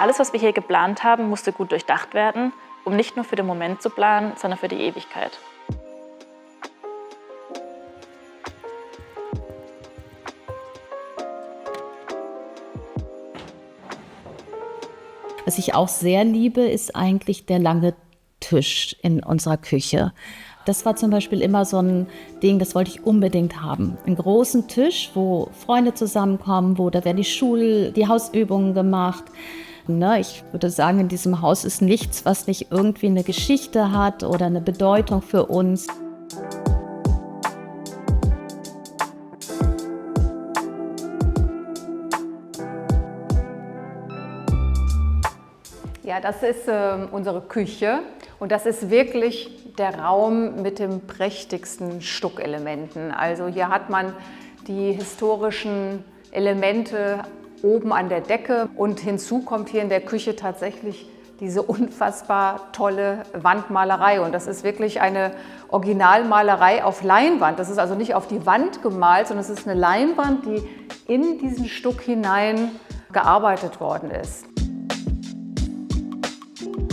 Alles, was wir hier geplant haben, musste gut durchdacht werden, um nicht nur für den Moment zu planen, sondern für die Ewigkeit. Was ich auch sehr liebe, ist eigentlich der lange Tisch in unserer Küche. Das war zum Beispiel immer so ein Ding, das wollte ich unbedingt haben. Einen großen Tisch, wo Freunde zusammenkommen, da werden die Hausübungen gemacht. Ich würde sagen, in diesem Haus ist nichts, was nicht irgendwie eine Geschichte hat oder eine Bedeutung für uns. Ja, das ist unsere Küche und das ist wirklich der Raum mit den prächtigsten Stuckelementen. Also hier hat man die historischen Elemente oben an der Decke und hinzu kommt hier in der Küche tatsächlich diese unfassbar tolle Wandmalerei. Und das ist wirklich eine Originalmalerei auf Leinwand. Das ist also nicht auf die Wand gemalt, sondern es ist eine Leinwand, die in diesen Stuck hinein gearbeitet worden ist.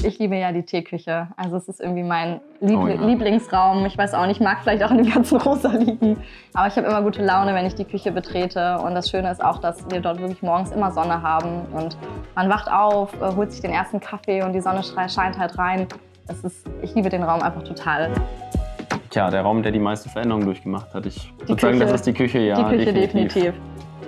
Ich liebe ja die Teeküche. Also es ist irgendwie mein Lieblingsraum. Ich weiß auch nicht, ich mag vielleicht auch in den ganzen Rosaliten. Aber ich habe immer gute Laune, wenn ich die Küche betrete. Und das Schöne ist auch, dass wir dort wirklich morgens immer Sonne haben. Und man wacht auf, holt sich den ersten Kaffee und die Sonne scheint halt rein. Ich liebe den Raum einfach total. Tja, der Raum, der die meiste Veränderung durchgemacht hat. Ich würde sagen, das ist die Küche, ja. Die Küche definitiv.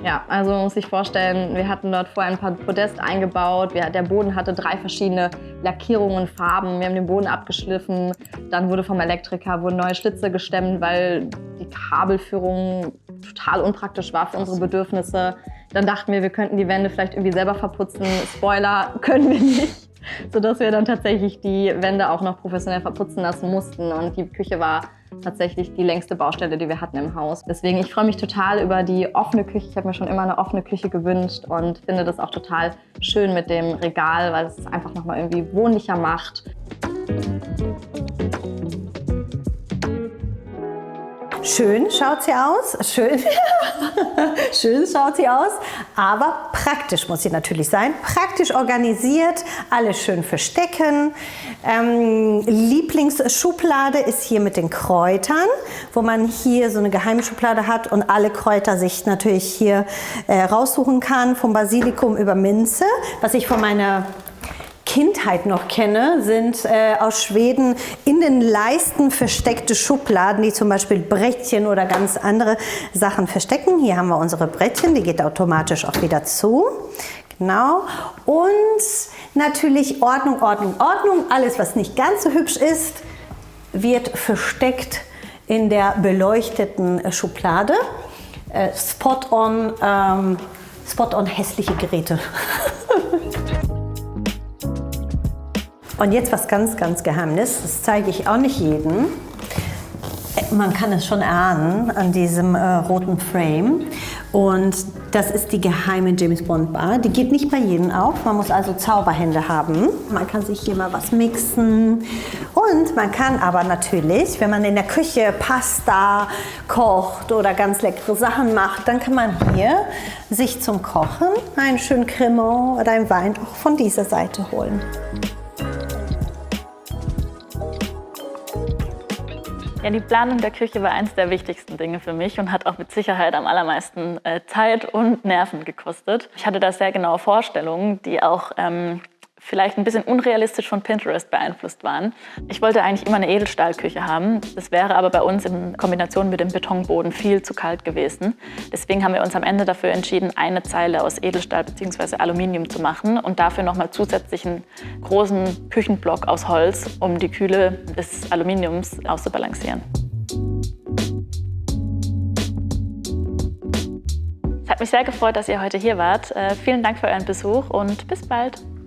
Ja, also man muss sich vorstellen, wir hatten dort vorher ein paar Podest eingebaut. Der Boden hatte 3 verschiedene Lackierungen, Farben. Wir haben den Boden abgeschliffen. Dann wurden neue Schlitze gestemmt, weil die Kabelführung total unpraktisch war für unsere Bedürfnisse. Dann dachten wir könnten die Wände vielleicht irgendwie selber verputzen. Spoiler, können wir nicht. Sodass wir dann tatsächlich die Wände auch noch professionell verputzen lassen mussten. Und die Küche war tatsächlich die längste Baustelle, die wir hatten im Haus. Deswegen, ich freue mich total über die offene Küche. Ich habe mir schon immer eine offene Küche gewünscht und finde das auch total schön mit dem Regal, weil es einfach nochmal irgendwie wohnlicher macht. Schön schaut sie aus, schön schaut sie aus, aber praktisch muss sie natürlich sein. Praktisch organisiert, alles schön verstecken. Lieblingsschublade ist hier mit den Kräutern, wo man hier so eine Geheimschublade hat und alle Kräuter sich natürlich hier raussuchen kann, vom Basilikum über Minze, was ich von meiner Kindheit noch kenne, sind aus Schweden in den Leisten versteckte Schubladen, die zum Beispiel Brettchen oder ganz andere Sachen verstecken. Hier haben wir unsere Brettchen, die geht automatisch auch wieder zu. Genau. Und natürlich Ordnung, Ordnung, Ordnung. Alles, was nicht ganz so hübsch ist, wird versteckt in der beleuchteten Schublade. Spot on hässliche Geräte. Und jetzt was ganz, ganz Geheimnis, das zeige ich auch nicht jedem. Man kann es schon erahnen an diesem roten Frame. Und das ist die geheime James Bond Bar. Die geht nicht bei jedem auf. Man muss also Zauberhände haben. Man kann sich hier mal was mixen. Und man kann aber natürlich, wenn man in der Küche Pasta kocht oder ganz leckere Sachen macht, dann kann man hier sich zum Kochen einen schönen Cremant oder einen Wein auch von dieser Seite holen. Ja, die Planung der Küche war eines der wichtigsten Dinge für mich und hat auch mit Sicherheit am allermeisten Zeit und Nerven gekostet. Ich hatte da sehr genaue Vorstellungen, die auch vielleicht ein bisschen unrealistisch von Pinterest beeinflusst waren. Ich wollte eigentlich immer eine Edelstahlküche haben. Das wäre aber bei uns in Kombination mit dem Betonboden viel zu kalt gewesen. Deswegen haben wir uns am Ende dafür entschieden, eine Zeile aus Edelstahl bzw. Aluminium zu machen und dafür nochmal zusätzlich einen großen Küchenblock aus Holz, um die Kühle des Aluminiums auszubalancieren. Es hat mich sehr gefreut, dass ihr heute hier wart. Vielen Dank für euren Besuch und bis bald.